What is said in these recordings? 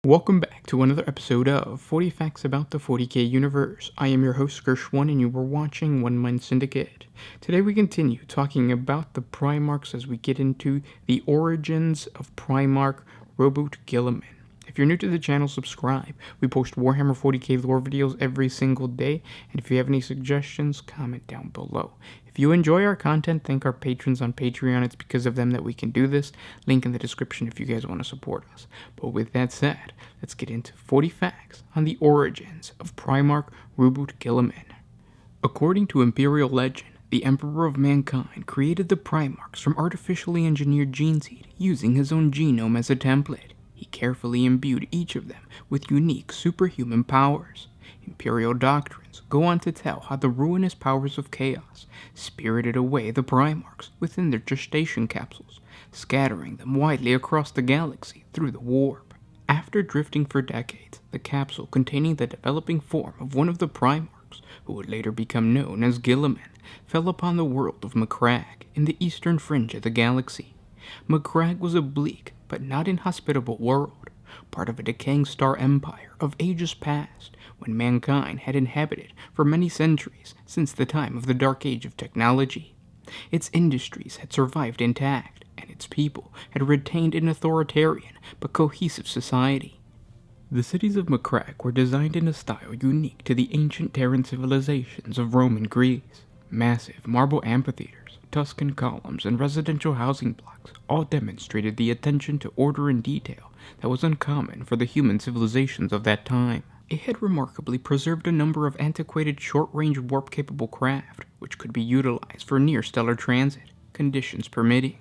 Welcome back to another episode of 40 Facts About the 40K Universe. I am your host, Gershwin, and you were watching OneMindSyndicate. Today we continue talking about the Primarchs as we get into the origins of Primarch Roboute Guilliman. If you're new to the channel, subscribe. We post Warhammer 40K lore videos every single day, and if you have any suggestions, comment down below. If you enjoy our content, thank our patrons on Patreon. It's because of them that we can do this. Link in the description if you guys want to support us. But with that said, let's get into 40 facts on the origins of Primarch Roboute Guilliman. According to Imperial legend, the Emperor of Mankind created the Primarchs from artificially engineered gene seed using his own genome as a template. He carefully imbued each of them with unique superhuman powers. Imperial doctrines go on to tell how the ruinous powers of chaos spirited away the Primarchs within their gestation capsules, scattering them widely across the galaxy through the warp. After drifting for decades, the capsule containing the developing form of one of the Primarchs, who would later become known as Guilliman, fell upon the world of Macragge in the eastern fringe of the galaxy. Macragge was a bleak but not inhospitable world, part of a decaying star empire of ages past, when mankind had inhabited for many centuries since the time of the Dark Age of technology. Its industries had survived intact, and its people had retained an authoritarian but cohesive society. The cities of Macragge were designed in a style unique to the ancient Terran civilizations of Rome and Greece. Massive marble amphitheaters, Tuscan columns, and residential housing blocks all demonstrated the attention to order and detail that was uncommon for the human civilizations of that time. It had remarkably preserved a number of antiquated short-range warp-capable craft, which could be utilized for near-stellar transit, conditions permitting,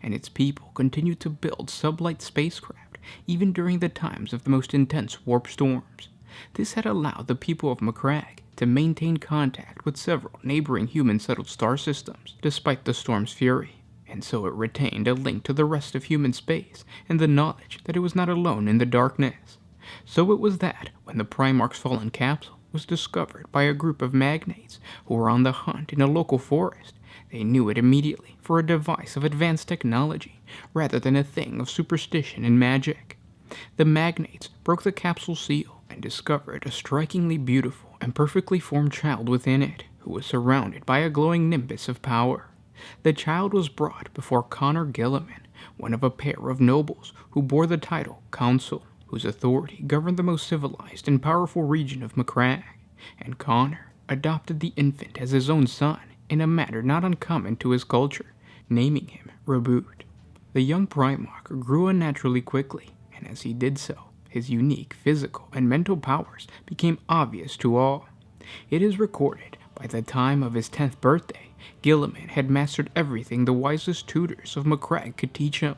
and its people continued to build sublight spacecraft even during the times of the most intense warp storms. This had allowed the people of Macragge to maintain contact with several neighboring human-settled star systems despite the storm's fury, and so it retained a link to the rest of human space and the knowledge that it was not alone in the darkness. So it was that, when the Primarch's fallen capsule was discovered by a group of magnates who were on the hunt in a local forest, they knew it immediately for a device of advanced technology rather than a thing of superstition and magic. The magnates broke the capsule seal and discovered a strikingly beautiful and perfectly formed child within it, who was surrounded by a glowing nimbus of power. The child was brought before Connor Guilliman, one of a pair of nobles who bore the title Council, whose authority governed the most civilized and powerful region of Macragge, and Connor adopted the infant as his own son in a manner not uncommon to his culture, naming him Roboute. The young Primarch grew unnaturally quickly, and as he did so, his unique physical and mental powers became obvious to all. It is recorded by the time of his 10th birthday, Guilliman had mastered everything the wisest tutors of Macragge could teach him.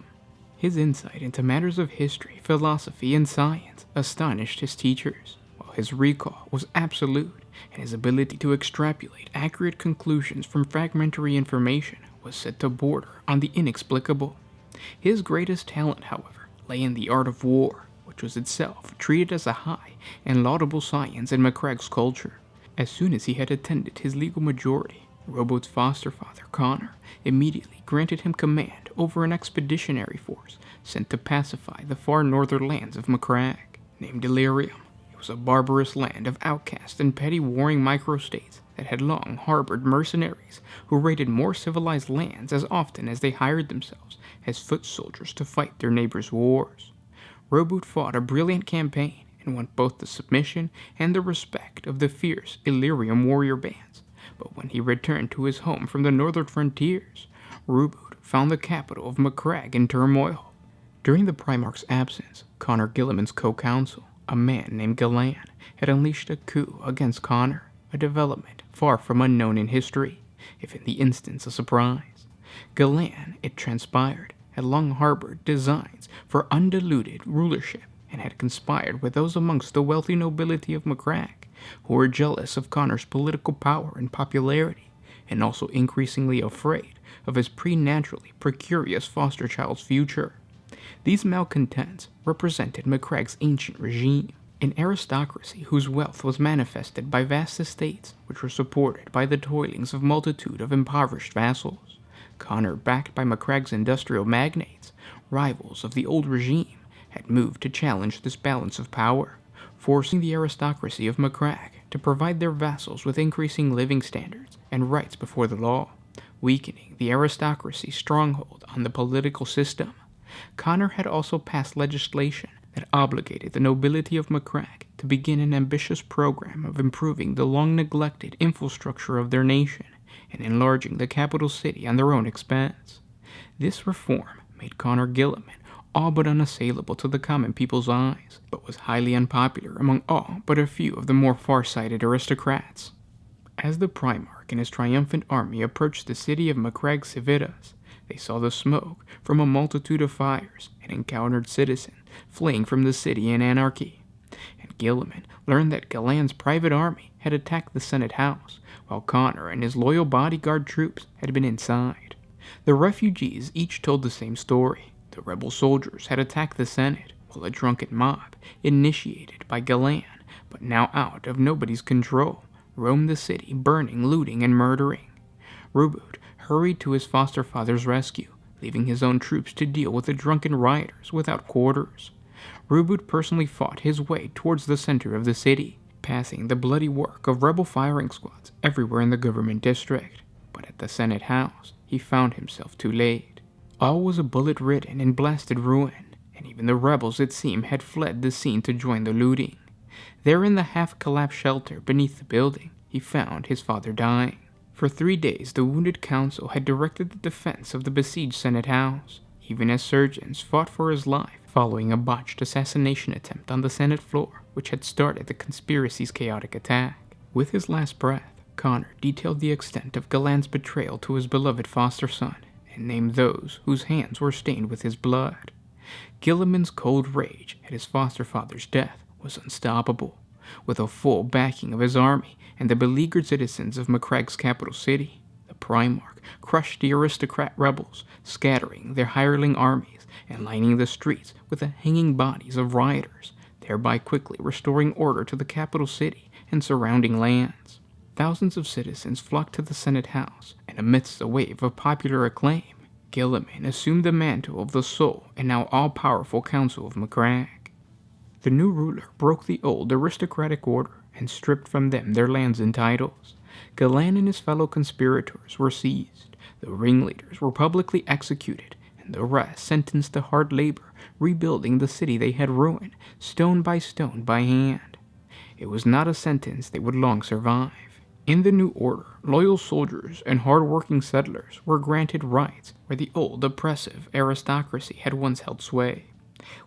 His insight into matters of history, philosophy, and science astonished his teachers, while his recall was absolute, and his ability to extrapolate accurate conclusions from fragmentary information was said to border on the inexplicable. His greatest talent, however, lay in the art of war, which was itself treated as a high and laudable science in Macragge's culture. As soon as he had attained his legal majority, Roboute's foster father, Connor, immediately granted him command over an expeditionary force sent to pacify the far northern lands of Macragge. Named Delirium, it was a barbarous land of outcast and petty warring microstates that had long harbored mercenaries who raided more civilized lands as often as they hired themselves as foot soldiers to fight their neighbors' wars. Roboute fought a brilliant campaign and won both the submission and the respect of the fierce Illyrium warrior bands. But when he returned to his home from the northern frontiers, Roboute found the capital of Macragge in turmoil. During the Primarch's absence, Connor Guilliman's co-counsel, a man named Guilliman, had unleashed a coup against Connor, a development far from unknown in history, if in the instance a surprise. Guilliman, it transpired, had long harbored designs for undiluted rulership and had conspired with those amongst the wealthy nobility of Macragge who were jealous of Connor's political power and popularity, and also increasingly afraid of his preternaturally precarious foster child's future. These malcontents represented Macragge's ancient regime, an aristocracy whose wealth was manifested by vast estates which were supported by the toilings of multitude of impoverished vassals. Connor, backed by Macragge's industrial magnates, rivals of the old regime, had moved to challenge this balance of power, forcing the aristocracy of Macragge to provide their vassals with increasing living standards and rights before the law, weakening the aristocracy's stronghold on the political system. Connor had also passed legislation that obligated the nobility of Macragge to begin an ambitious program of improving the long-neglected infrastructure of their nation and enlarging the capital city on their own expense. This reform made Connor Guilliman all but unassailable to the common people's eyes, but was highly unpopular among all but a few of the more far-sighted aristocrats. As the Primarch and his triumphant army approached the city of Macragge Civitas, they saw the smoke from a multitude of fires and encountered citizens fleeing from the city in anarchy. And Guilliman learned that Galan's private army had attacked the Senate House, while Connor and his loyal bodyguard troops had been inside. The refugees each told the same story. The rebel soldiers had attacked the Senate, while a drunken mob, initiated by Guilliman, but now out of nobody's control, roamed the city, burning, looting, and murdering. Rubud hurried to his foster father's rescue, leaving his own troops to deal with the drunken rioters without quarters. Rubud personally fought his way towards the center of the city, passing the bloody work of rebel firing squads everywhere in the government district. But at the Senate House, he found himself too late. All was a bullet-ridden and blasted ruin, and even the rebels, it seemed, had fled the scene to join the looting. There in the half-collapsed shelter beneath the building, he found his father dying. For 3 days, the wounded council had directed the defense of the besieged Senate House, even as surgeons fought for his life, following a botched assassination attempt on the Senate floor, which had started the conspiracy's chaotic attack. With his last breath, Connor detailed the extent of Galan's betrayal to his beloved foster son, and named those whose hands were stained with his blood. Guilliman's cold rage at his foster father's death was unstoppable. With a full backing of his army and the beleaguered citizens of Macragge's capital city, the Primarch crushed the aristocrat rebels, scattering their hireling armies and lining the streets with the hanging bodies of rioters, thereby quickly restoring order to the capital city and surrounding lands. Thousands of citizens flocked to the Senate House, and amidst a wave of popular acclaim, Guilliman assumed the mantle of the sole and now all-powerful Council of Macragge. The new ruler broke the old aristocratic order and stripped from them their lands and titles. Guilliman and his fellow conspirators were seized, the ringleaders were publicly executed, and the rest sentenced to hard labor, rebuilding the city they had ruined, stone by hand. It was not a sentence they would long survive. In the new order, loyal soldiers and hard-working settlers were granted rights where the old oppressive aristocracy had once held sway.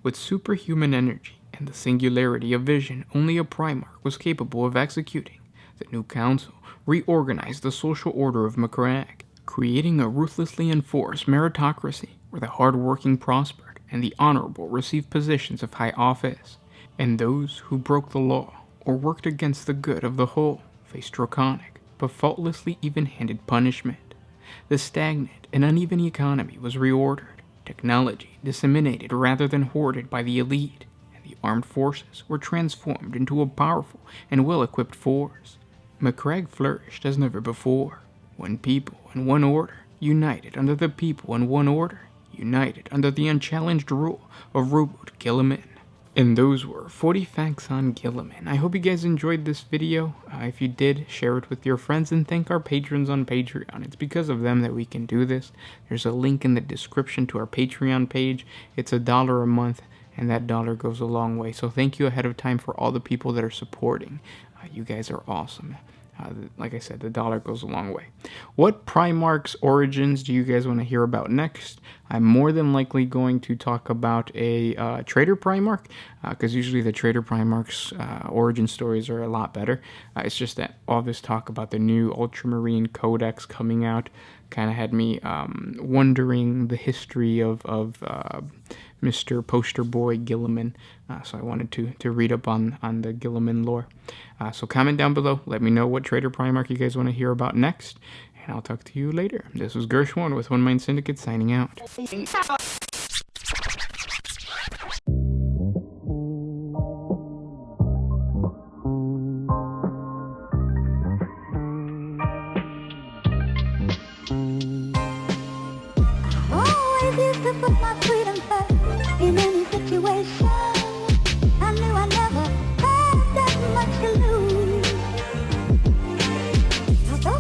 With superhuman energy and the singularity of vision only a Primarch was capable of executing, the new council reorganized the social order of Macragge, creating a ruthlessly enforced meritocracy where the hard-working prospered and the honorable received positions of high office, and those who broke the law or worked against the good of the whole faced draconic, but faultlessly even-handed punishment. The stagnant and uneven economy was reordered, technology disseminated rather than hoarded by the elite, and the armed forces were transformed into a powerful and well-equipped force. Macragge flourished as never before. One people and one order, united under the people and one order, united under the unchallenged rule of Rubud Guilliman. And those were 40 facts on Guilliman. I hope you guys enjoyed this video. If you did, share it with your friends and thank our patrons on Patreon. It's because of them that we can do this. There's a link in the description to our Patreon page. It's $1 a month, and that dollar goes a long way. So thank you ahead of time for all the people that are supporting. You guys are awesome. Like I said, the dollar goes a long way. What Primarch's origins do you guys want to hear about next? I'm more than likely going to talk about a Trader Primarch, because usually the Trader Primarch's origin stories are a lot better. It's just that all this talk about the new Ultramarine Codex coming out kind of had me wondering the history of Mr. Poster Boy Guilliman, so I wanted to read up on the Guilliman lore. So comment down below, let me know what Trader Primarch you guys want to hear about next, and I'll talk to you later. This was Gershwan with OneMindSyndicate signing out. Oh, I did put my